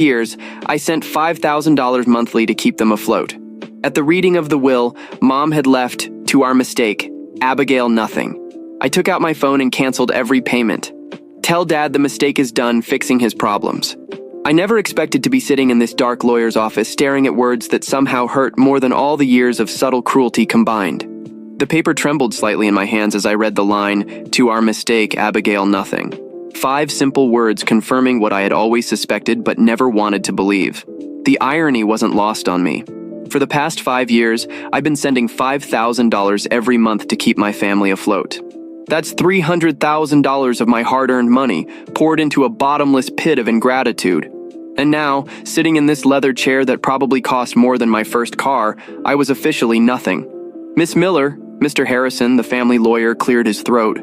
years, I sent $5,000 monthly to keep them afloat. At the reading of the will, Mom had left, to our mistake, Abigail nothing. I took out my phone and canceled every payment. Tell Dad the mistake is done fixing his problems. I never expected to be sitting in this dark lawyer's office staring at words that somehow hurt more than all the years of subtle cruelty combined. The paper trembled slightly in my hands as I read the line, "To our mistake, Abigail nothing." 5 simple words confirming what I had always suspected but never wanted to believe. The irony wasn't lost on me. For the past 5 years, I've been sending $5,000 every month to keep my family afloat. That's $300,000 of my hard-earned money poured into a bottomless pit of ingratitude. And now, sitting in this leather chair that probably cost more than my first car, I was officially nothing. "Miss Miller," Mr. Harrison, the family lawyer, cleared his throat.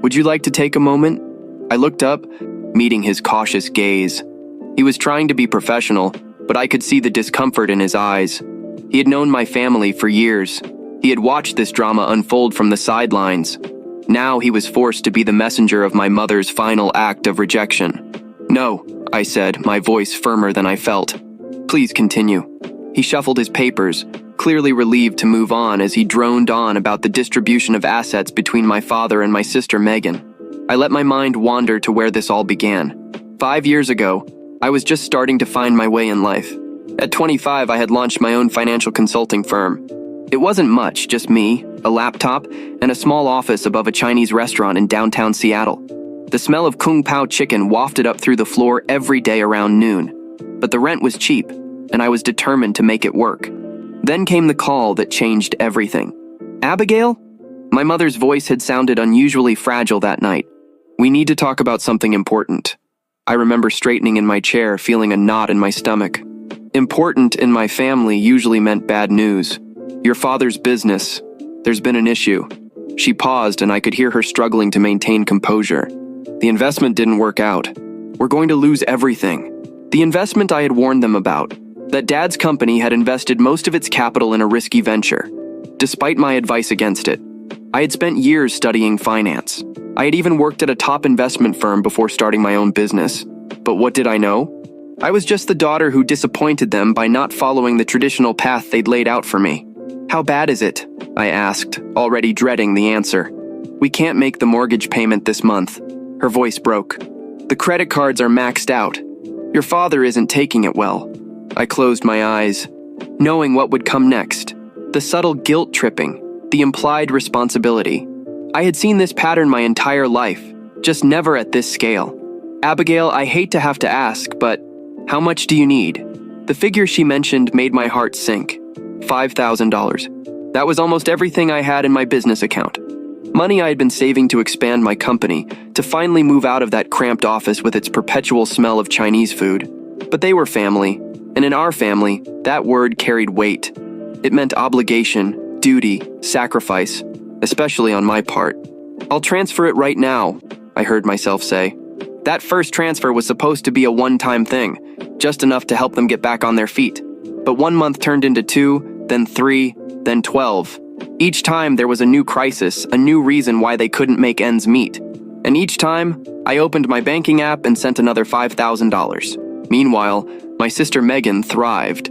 "Would you like to take a moment?" I looked up, meeting his cautious gaze. He was trying to be professional, but I could see the discomfort in his eyes. He had known my family for years. He had watched this drama unfold from the sidelines. Now he was forced to be the messenger of my mother's final act of rejection. "No," I said, my voice firmer than I felt. "Please continue." He shuffled his papers, clearly relieved to move on as he droned on about the distribution of assets between my father and my sister Megan. I let my mind wander to where this all began. 5 years ago, I was just starting to find my way in life. At 25, I had launched my own financial consulting firm. It wasn't much, just me, a laptop, and a small office above a Chinese restaurant in downtown Seattle. The smell of Kung Pao chicken wafted up through the floor every day around noon. But the rent was cheap, and I was determined to make it work. Then came the call that changed everything. "Abigail?" My mother's voice had sounded unusually fragile that night. "We need to talk about something important." I remember straightening in my chair, feeling a knot in my stomach. Important in my family usually meant bad news. "Your father's business. There's been an issue." She paused, and I could hear her struggling to maintain composure. "The investment didn't work out. We're going to lose everything." The investment I had warned them about. That Dad's company had invested most of its capital in a risky venture, despite my advice against it. I had spent years studying finance. I had even worked at a top investment firm before starting my own business. But what did I know? I was just the daughter who disappointed them by not following the traditional path they'd laid out for me. "How bad is it?" I asked, already dreading the answer. "We can't make the mortgage payment this month." Her voice broke. "The credit cards are maxed out. Your father isn't taking it well." I closed my eyes, knowing what would come next. The subtle guilt tripping, the implied responsibility. I had seen this pattern my entire life, just never at this scale. "Abigail, I hate to have to ask, but how much do you need?" The figure she mentioned made my heart sink. $5,000. That was almost everything I had in my business account. Money I had been saving to expand my company, to finally move out of that cramped office with its perpetual smell of Chinese food. But they were family, and in our family, that word carried weight. It meant obligation, duty, sacrifice, especially on my part. "I'll transfer it right now," I heard myself say. That first transfer was supposed to be a one-time thing, just enough to help them get back on their feet. But 1 month turned into 2, then 3, then 12. Each time there was a new crisis, a new reason why they couldn't make ends meet. And each time, I opened my banking app and sent another $5,000. Meanwhile, my sister Megan thrived.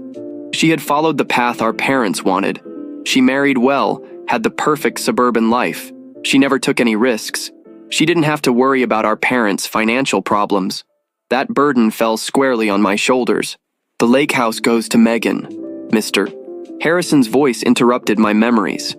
She had followed the path our parents wanted. She married well, had the perfect suburban life. She never took any risks. She didn't have to worry about our parents' financial problems. That burden fell squarely on my shoulders. "The lake house goes to Megan, Mr. Harrison's voice interrupted my memories.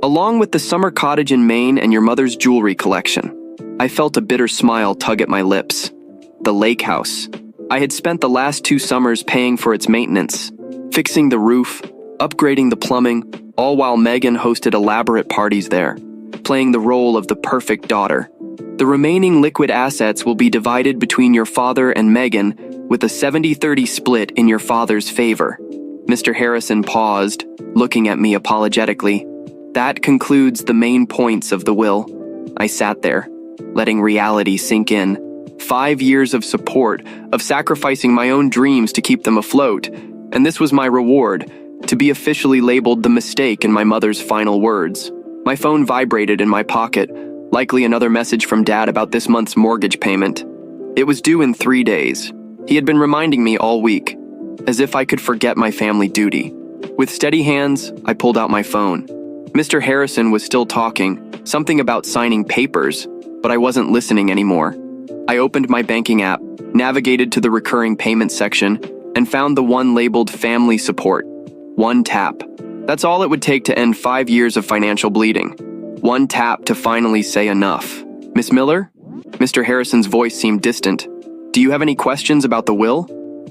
"Along with the summer cottage in Maine and your mother's jewelry collection." I felt a bitter smile tug at my lips. The lake house. I had spent the last 2 summers paying for its maintenance, fixing the roof, upgrading the plumbing, all while Megan hosted elaborate parties there, playing the role of the perfect daughter. "The remaining liquid assets will be divided between your father and Megan with a 70-30 split in your father's favor." Mr. Harrison paused, looking at me apologetically. "That concludes the main points of the will." I sat there, letting reality sink in. 5 years of support, of sacrificing my own dreams to keep them afloat, and this was my reward, to be officially labeled the mistake in my mother's final words. My phone vibrated in my pocket, likely another message from Dad about this month's mortgage payment. It was due in 3 days. He had been reminding me all week, as if I could forget my family duty. With steady hands, I pulled out my phone. Mr. Harrison was still talking, something about signing papers, but I wasn't listening anymore. I opened my banking app, navigated to the recurring payments section, and found the one labeled Family Support. One tap. That's all it would take to end 5 years of financial bleeding. One tap to finally say enough. Miss Miller? Mr. Harrison's voice seemed distant. Do you have any questions about the will?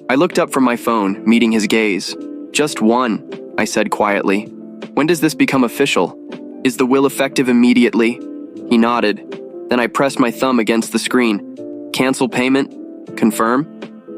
I looked up from my phone, meeting his gaze. Just one, I said quietly. When does this become official? Is the will effective immediately? He nodded. Then I pressed my thumb against the screen. Cancel payment? Confirm?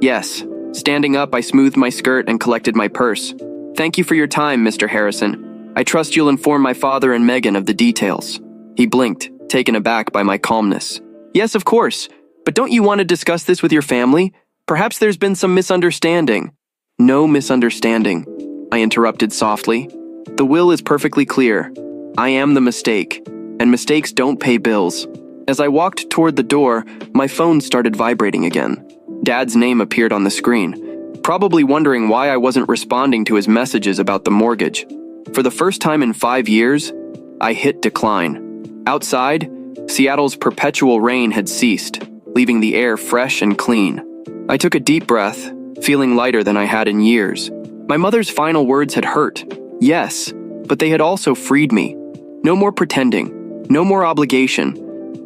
Yes. Standing up, I smoothed my skirt and collected my purse. Thank you for your time, Mr. Harrison. I trust you'll inform my father and Megan of the details. He blinked, taken aback by my calmness. Yes, of course. But don't you want to discuss this with your family? Perhaps there's been some misunderstanding. No misunderstanding, I interrupted softly. The will is perfectly clear. I am the mistake, and mistakes don't pay bills. As I walked toward the door, my phone started vibrating again. Dad's name appeared on the screen, probably wondering why I wasn't responding to his messages about the mortgage. For the first time in 5 years, I hit decline. Outside, Seattle's perpetual rain had ceased, leaving the air fresh and clean. I took a deep breath, feeling lighter than I had in years. My mother's final words had hurt, yes, but they had also freed me. No more pretending, no more obligation,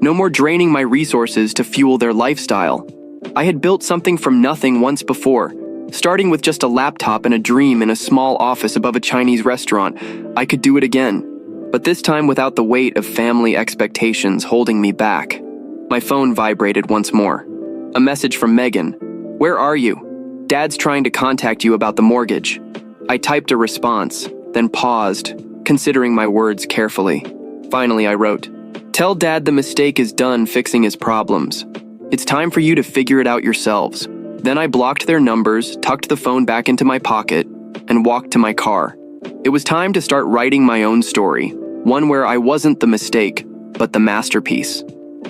no more draining my resources to fuel their lifestyle. I had built something from nothing once before, starting with just a laptop and a dream in a small office above a Chinese restaurant. I could do it again, but this time without the weight of family expectations holding me back. My phone vibrated once more. A message from Megan. Where are you? Dad's trying to contact you about the mortgage. I typed a response, then paused, considering my words carefully. Finally, I wrote, Tell Dad the mistake is done fixing his problems. It's time for you to figure it out yourselves. Then I blocked their numbers, tucked the phone back into my pocket, and walked to my car. It was time to start writing my own story, one where I wasn't the mistake, but the masterpiece.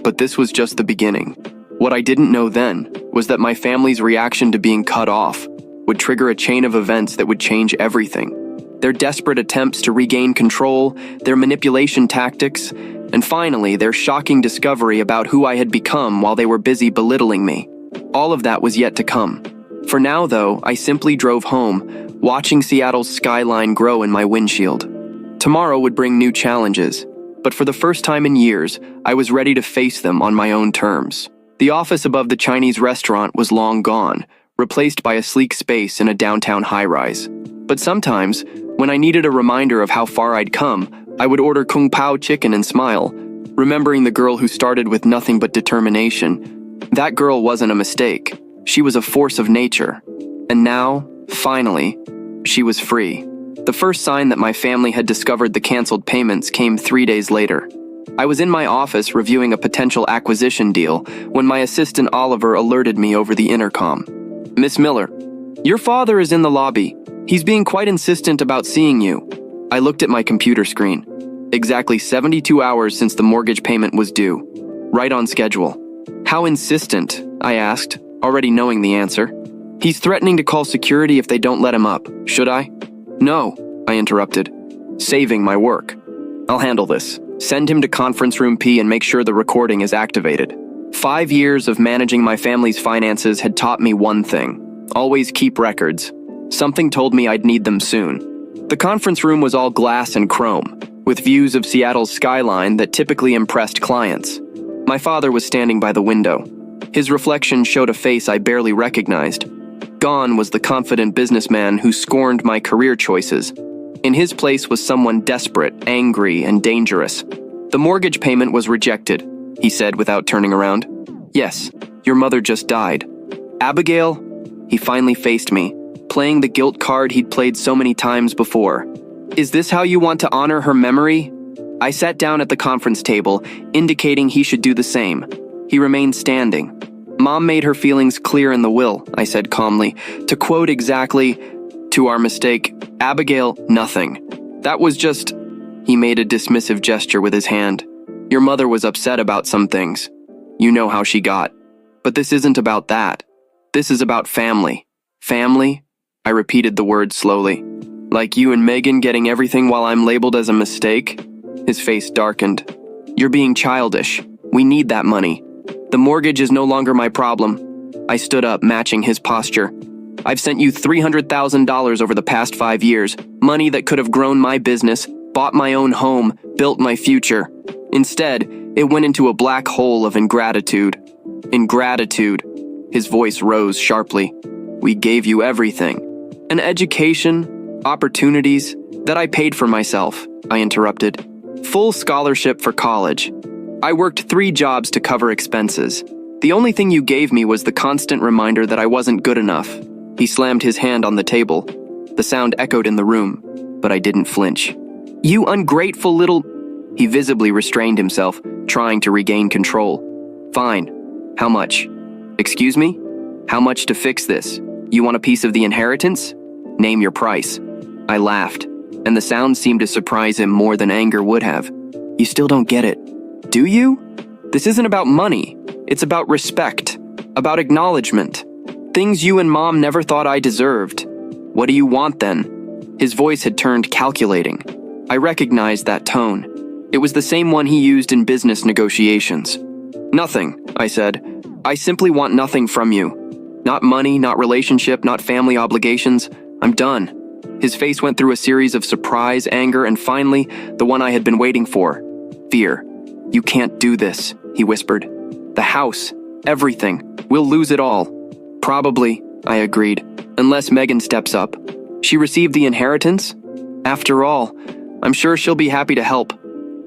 But this was just the beginning. What I didn't know then was that my family's reaction to being cut off would trigger a chain of events that would change everything. Their desperate attempts to regain control, their manipulation tactics, and finally, their shocking discovery about who I had become while they were busy belittling me. All of that was yet to come. For now, though, I simply drove home, watching Seattle's skyline grow in my windshield. Tomorrow would bring new challenges, but for the first time in years, I was ready to face them on my own terms. The office above the Chinese restaurant was long gone, replaced by a sleek space in a downtown high-rise. But sometimes, when I needed a reminder of how far I'd come, I would order Kung Pao chicken and smile, remembering the girl who started with nothing but determination. That girl wasn't a mistake. She was a force of nature. And now, finally, she was free. The first sign that my family had discovered the canceled payments came 3 days later. I was in my office reviewing a potential acquisition deal when my assistant Oliver alerted me over the intercom. Miss Miller, your father is in the lobby. He's being quite insistent about seeing you. I looked at my computer screen. Exactly 72 hours since the mortgage payment was due. Right on schedule. How insistent? I asked, already knowing the answer. He's threatening to call security if they don't let him up. Should I? No, I interrupted, saving my work. I'll handle this. Send him to conference room P and make sure the recording is activated. 5 years of managing my family's finances had taught me one thing. Always keep records. Something told me I'd need them soon. The conference room was all glass and chrome, with views of Seattle's skyline that typically impressed clients. My father was standing by the window. His reflection showed a face I barely recognized. Gone was the confident businessman who scorned my career choices. In his place was someone desperate, angry, and dangerous. The mortgage payment was rejected, he said without turning around. Yes, your mother just died. Abigail? He finally faced me, playing the guilt card he'd played so many times before. Is this how you want to honor her memory? I sat down at the conference table, indicating he should do the same. He remained standing. Mom made her feelings clear in the will, I said calmly. To quote exactly, to our mistake, Abigail, nothing. That was just... He made a dismissive gesture with his hand. Your mother was upset about some things. You know how she got. But this isn't about that. This is about family. Family? I repeated the word slowly. Like you and Megan getting everything while I'm labeled as a mistake? His face darkened. You're being childish. We need that money. The mortgage is no longer my problem. I stood up, matching his posture. I've sent you $300,000 over the past 5 years, money that could have grown my business, bought my own home, built my future. Instead, it went into a black hole of ingratitude. Ingratitude. His voice rose sharply. We gave you everything. An education, opportunities, that I paid for myself, I interrupted. Full scholarship for college. I worked 3 jobs to cover expenses. The only thing you gave me was the constant reminder that I wasn't good enough. He slammed his hand on the table. The sound echoed in the room, but I didn't flinch. You ungrateful little... He visibly restrained himself, trying to regain control. Fine. How much? Excuse me? How much to fix this? You want a piece of the inheritance? Name your price. I laughed, and the sound seemed to surprise him more than anger would have. You still don't get it, do you? This isn't about money. It's about respect, about acknowledgement. Things you and Mom never thought I deserved. What do you want then? His voice had turned calculating. I recognized that tone. It was the same one he used in business negotiations. Nothing, I said. I simply want nothing from you. Not money, not relationship, not family obligations. I'm done. His face went through a series of surprise, anger, and finally, the one I had been waiting for. Fear. You can't do this, he whispered. The house, everything. We'll lose it all. Probably, I agreed, unless Megan steps up. She received the inheritance? After all, I'm sure she'll be happy to help.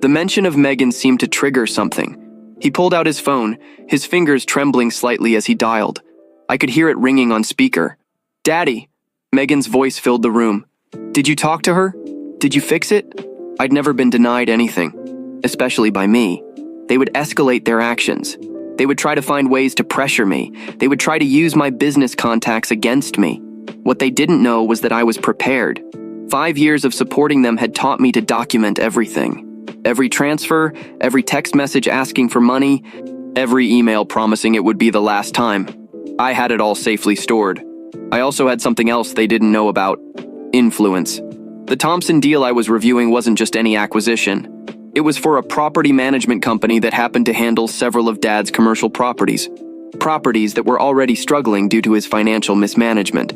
The mention of Megan seemed to trigger something. He pulled out his phone, his fingers trembling slightly as he dialed. I could hear it ringing on speaker. Daddy! Megan's voice filled the room. Did you talk to her? Did you fix it? I'd never been denied anything, especially by me. They would escalate their actions. They would try to find ways to pressure me. They would try to use my business contacts against me. What they didn't know was that I was prepared. 5 years of supporting them had taught me to document everything. Every transfer, every text message asking for money, every email promising it would be the last time. I had it all safely stored. I also had something else they didn't know about. Influence. The Thompson deal I was reviewing wasn't just any acquisition. It was for a property management company that happened to handle several of Dad's commercial properties. Properties that were already struggling due to his financial mismanagement.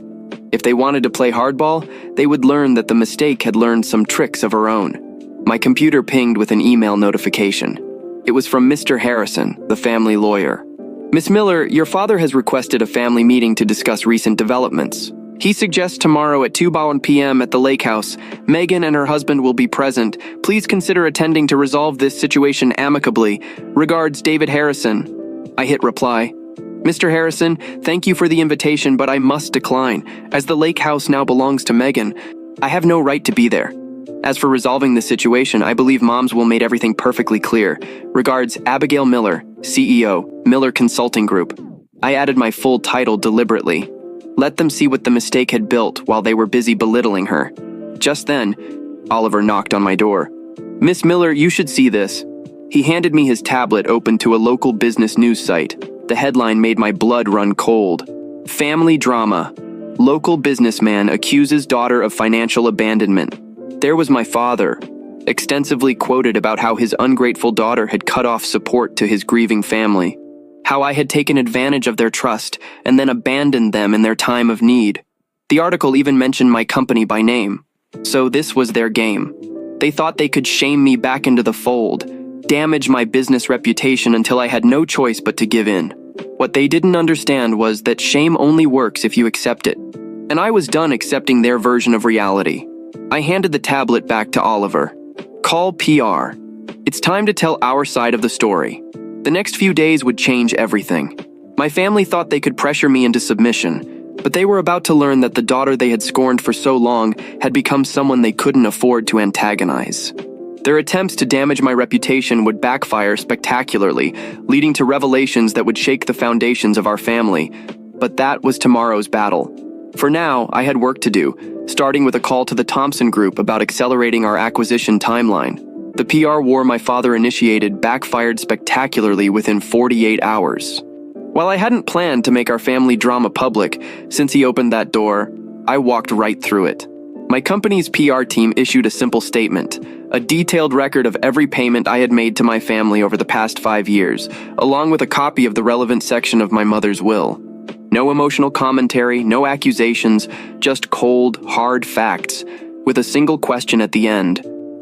If they wanted to play hardball, they would learn that the mistake had learned some tricks of her own. My computer pinged with an email notification. It was from Mr. Harrison, the family lawyer. Miss Miller, your father has requested a family meeting to discuss recent developments. He suggests tomorrow at 2 p.m. at the lake house. Megan and her husband will be present. Please consider attending to resolve this situation amicably. Regards, David Harrison. I hit reply. Mr. Harrison, thank you for the invitation, but I must decline. As the lake house now belongs to Megan, I have no right to be there. As for resolving the situation, I believe Moms will make everything perfectly clear. Regards, Abigail Miller, CEO, Miller Consulting Group. I added my full title deliberately. Let them see what the mistake had built while they were busy belittling her. Just then, Oliver knocked on my door. Miss Miller, you should see this. He handed me his tablet open to a local business news site. The headline made my blood run cold. Family drama. Local businessman accuses daughter of financial abandonment. There was my father, extensively quoted about how his ungrateful daughter had cut off support to his grieving family. How I had taken advantage of their trust and then abandoned them in their time of need. The article even mentioned my company by name. So this was their game. They thought they could shame me back into the fold, damage my business reputation until I had no choice but to give in. What they didn't understand was that shame only works if you accept it. And I was done accepting their version of reality. I handed the tablet back to Oliver. Call PR. It's time to tell our side of the story. The next few days would change everything. My family thought they could pressure me into submission, but they were about to learn that the daughter they had scorned for so long had become someone they couldn't afford to antagonize. Their attempts to damage my reputation would backfire spectacularly, leading to revelations that would shake the foundations of our family. But that was tomorrow's battle. For now, I had work to do, starting with a call to the Thompson Group about accelerating our acquisition timeline. The PR war my father initiated backfired spectacularly within 48 hours. While I hadn't planned to make our family drama public since he opened that door, I walked right through it. My company's PR team issued a simple statement, a detailed record of every payment I had made to my family over the past 5 years, along with a copy of the relevant section of my mother's will. No emotional commentary, no accusations, just cold, hard facts, with a single question at the end: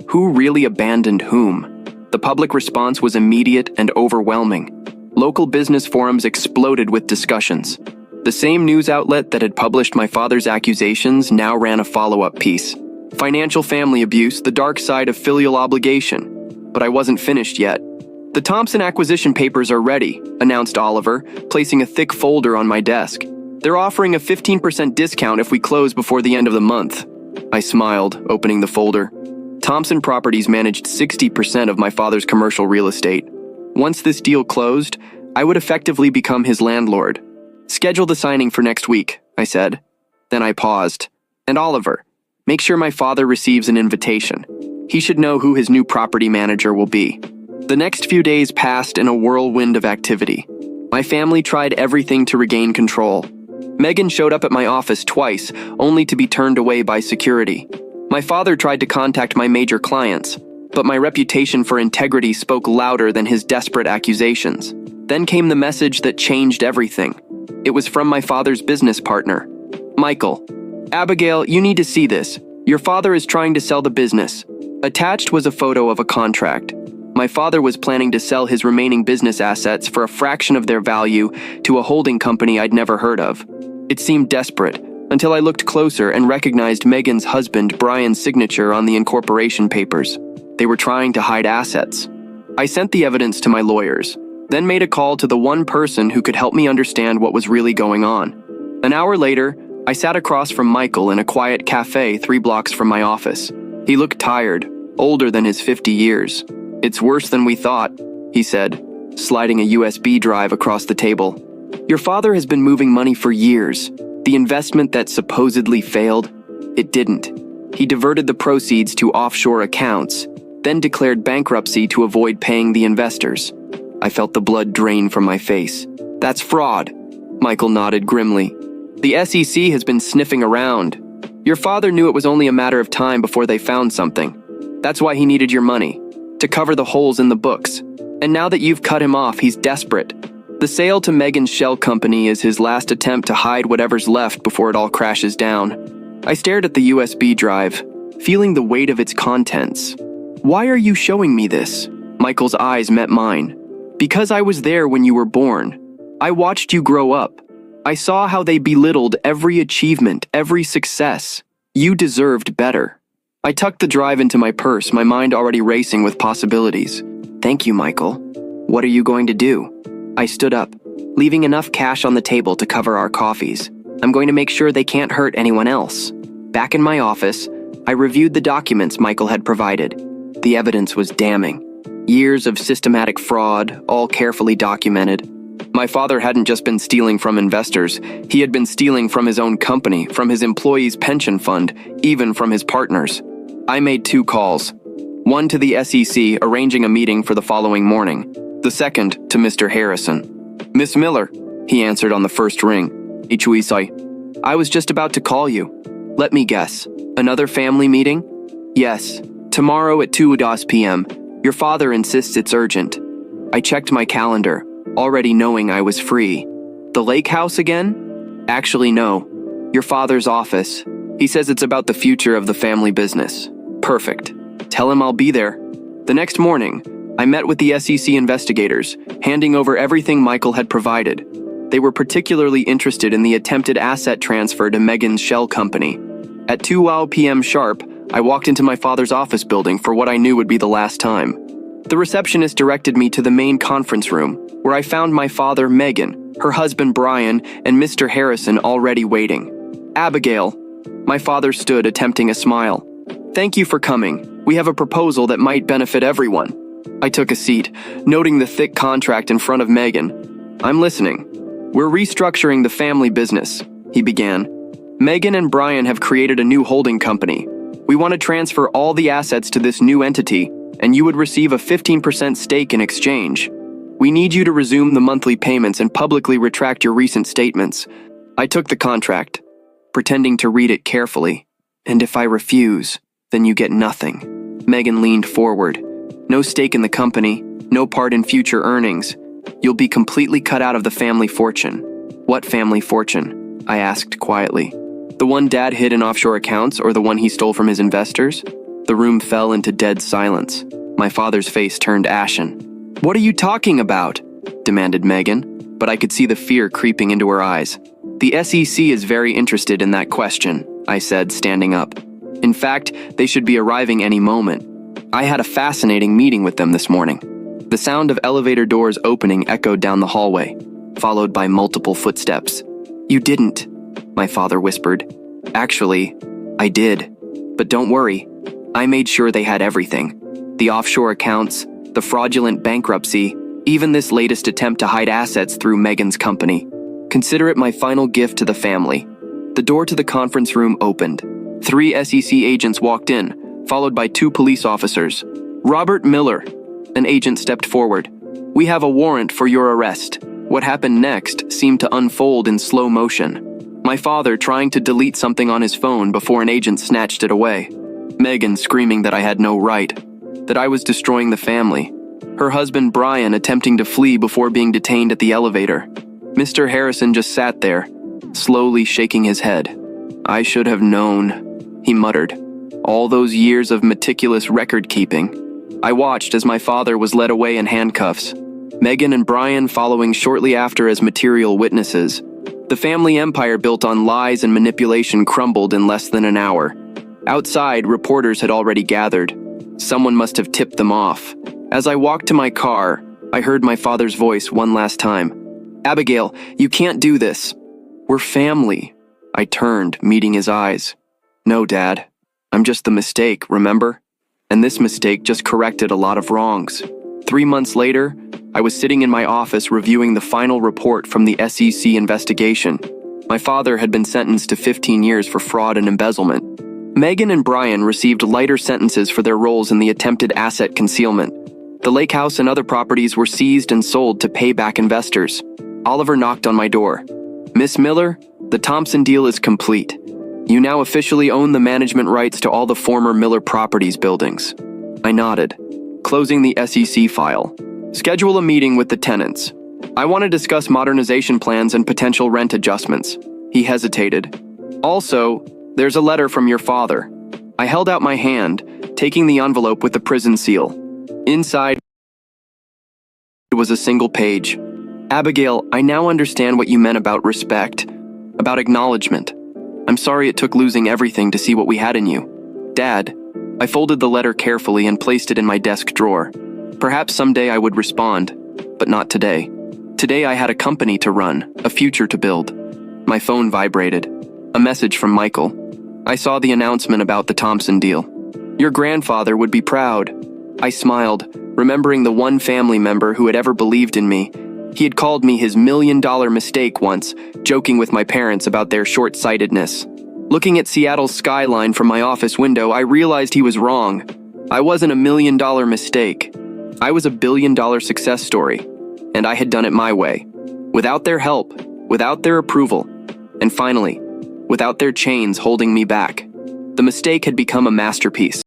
who really abandoned whom? The public response was immediate and overwhelming. Local business forums exploded with discussions. The same news outlet that had published my father's accusations now ran a follow-up piece. Financial family abuse, the dark side of filial obligation. But I wasn't finished yet. The Thompson acquisition papers are ready, announced Oliver, placing a thick folder on my desk. They're offering a 15% discount if we close before the end of the month. I smiled, opening the folder. Thompson Properties managed 60% of my father's commercial real estate. Once this deal closed, I would effectively become his landlord. Schedule the signing for next week, I said. Then I paused. And Oliver, make sure my father receives an invitation. He should know who his new property manager will be. The next few days passed in a whirlwind of activity. My family tried everything to regain control. Megan showed up at my office twice, only to be turned away by security. My father tried to contact my major clients, but my reputation for integrity spoke louder than his desperate accusations. Then came the message that changed everything. It was from my father's business partner, Michael. Abigail, you need to see this. Your father is trying to sell the business. Attached was a photo of a contract. My father was planning to sell his remaining business assets for a fraction of their value to a holding company I'd never heard of. It seemed desperate, until I looked closer and recognized Megan's husband Brian's signature on the incorporation papers. They were trying to hide assets. I sent the evidence to my lawyers, then made a call to the one person who could help me understand what was really going on. An hour later, I sat across from Michael in a quiet cafe 3 blocks from my office. He looked tired, older than his 50 years. It's worse than we thought, he said, sliding a USB drive across the table. Your father has been moving money for years. The investment that supposedly failed, it didn't. He diverted the proceeds to offshore accounts, then declared bankruptcy to avoid paying the investors. I felt the blood drain from my face. That's fraud, Michael nodded grimly. The SEC has been sniffing around. Your father knew it was only a matter of time before they found something. That's why he needed your money, to cover the holes in the books. And now that you've cut him off, he's desperate. The sale to Megan's shell company is his last attempt to hide whatever's left before it all crashes down. I stared at the USB drive, feeling the weight of its contents. Why are you showing me this? Michael's eyes met mine. Because I was there when you were born. I watched you grow up. I saw how they belittled every achievement, every success. You deserved better. I tucked the drive into my purse, my mind already racing with possibilities. Thank you, Michael. What are you going to do? I stood up, leaving enough cash on the table to cover our coffees. I'm going to make sure they can't hurt anyone else. Back in my office, I reviewed the documents Michael had provided. The evidence was damning. Years of systematic fraud, all carefully documented. My father hadn't just been stealing from investors. He had been stealing from his own company, from his employees' pension fund, even from his partners. I made 2 calls. One to the SEC, arranging a meeting for the following morning. The second to Mr. Harrison. Miss Miller, he answered on the first ring. Ichuisai. I was just about to call you. Let me guess. Another family meeting? Yes. Tomorrow at 2 p.m. Your father insists it's urgent. I checked my calendar, already knowing I was free. The lake house again? Actually, no. Your father's office. He says it's about the future of the family business. Perfect. Tell him I'll be there. The next morning, I met with the SEC investigators, handing over everything Michael had provided. They were particularly interested in the attempted asset transfer to Megan's shell company. At 2 p.m. sharp, I walked into my father's office building for what I knew would be the last time. The receptionist directed me to the main conference room, where I found my father, Megan, her husband, Brian, and Mr. Harrison already waiting. Abigail. My father stood, attempting a smile. Thank you for coming. We have a proposal that might benefit everyone. I took a seat, noting the thick contract in front of Megan. I'm listening. We're restructuring the family business, he began. Megan and Brian have created a new holding company. We want to transfer all the assets to this new entity, and you would receive a 15% stake in exchange. We need you to resume the monthly payments and publicly retract your recent statements. I took the contract, pretending to read it carefully. And if I refuse, then you get nothing. Megan leaned forward. No stake in the company, no part in future earnings. You'll be completely cut out of the family fortune. What family fortune? I asked quietly. The one Dad hid in offshore accounts or the one he stole from his investors? The room fell into dead silence. My father's face turned ashen. What are you talking about? Demanded Megan, but I could see the fear creeping into her eyes. The SEC is very interested in that question, I said, standing up. In fact, they should be arriving any moment. I had a fascinating meeting with them this morning. The sound of elevator doors opening echoed down the hallway, followed by multiple footsteps. You didn't, my father whispered. Actually, I did. But don't worry, I made sure they had everything. The offshore accounts, the fraudulent bankruptcy, even this latest attempt to hide assets through Megan's company. Consider it my final gift to the family. The door to the conference room opened. 3 SEC agents walked in, followed by 2 police officers. Robert Miller, an agent stepped forward. We have a warrant for your arrest. What happened next seemed to unfold in slow motion. My father trying to delete something on his phone before an agent snatched it away. Megan screaming that I had no right, that I was destroying the family. Her husband Brian attempting to flee before being detained at the elevator. Mr. Harrison just sat there, slowly shaking his head. I should have known, he muttered. All those years of meticulous record-keeping. I watched as my father was led away in handcuffs. Megan and Brian following shortly after as material witnesses. The family empire built on lies and manipulation crumbled in less than an hour. Outside, reporters had already gathered. Someone must have tipped them off. As I walked to my car, I heard my father's voice one last time. Abigail, you can't do this. We're family. I turned, meeting his eyes. No, Dad. I'm just the mistake, remember? And this mistake just corrected a lot of wrongs. 3 months later, I was sitting in my office reviewing the final report from the SEC investigation. My father had been sentenced to 15 years for fraud and embezzlement. Megan and Brian received lighter sentences for their roles in the attempted asset concealment. The lake house and other properties were seized and sold to pay back investors. Oliver knocked on my door. Miss Miller, the Thompson deal is complete. You now officially own the management rights to all the former Miller Properties buildings. I nodded, closing the SEC file. Schedule a meeting with the tenants. I want to discuss modernization plans and potential rent adjustments. He hesitated. Also, there's a letter from your father. I held out my hand, taking the envelope with the prison seal. Inside was a single page. Abigail, I now understand what you meant about respect, about acknowledgement. I'm sorry it took losing everything to see what we had in you. Dad, I folded the letter carefully and placed it in my desk drawer. Perhaps someday I would respond, but not today. Today I had a company to run, a future to build. My phone vibrated. A message from Michael. I saw the announcement about the Thompson deal. Your grandfather would be proud. I smiled, remembering the one family member who had ever believed in me. He had called me his $1 million mistake once, joking with my parents about their short-sightedness. Looking at Seattle's skyline from my office window, I realized he was wrong. I wasn't a $1 million mistake. I was a $1 billion success story, and I had done it my way. Without their help, without their approval, and finally, without their chains holding me back. The mistake had become a masterpiece.